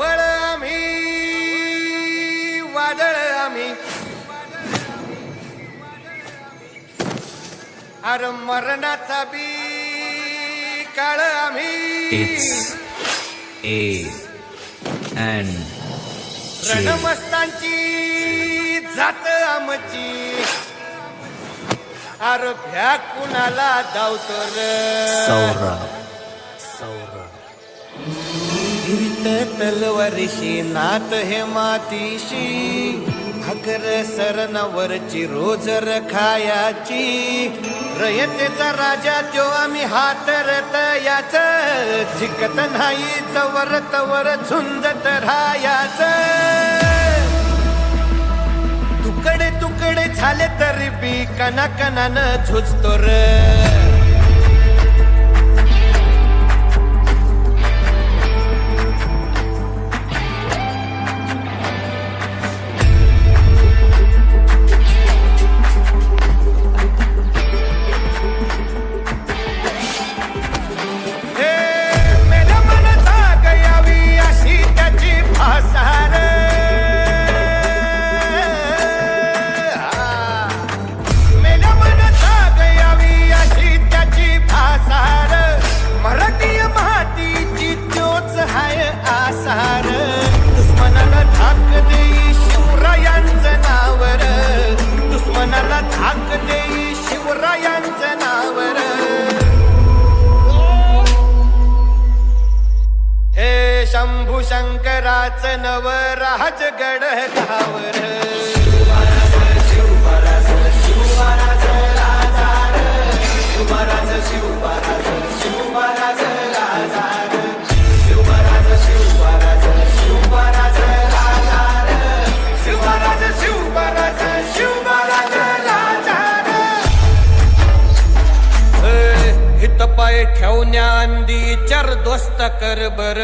ढवळ आम्ही वादळ आम्ही अरे मरणाचा बी काळ आम्ही It's A and J. रणमस्तांची जात आमची अरे भ्या कुणाला धावतो सौरभ हिरित तलवारीशी नात हे मातीशी भाकर सरणावरची रोज खायाची रयतेचा राजा त्यो आम्ही हातरत याच झिकत नाही जवर तवर झुंजत राहायाच तुकडे तुकडे झाले तरी बी कणाकणानं झुजतो र दुश्मनाला धाक देई शिवरायांचं नावर दुश्मनाला धाक देई शिवरायांचं नावर हे शंभू शंकराचं नव राजगड गावर पाय ठेवण्या अंदी चर दोस्त कर बर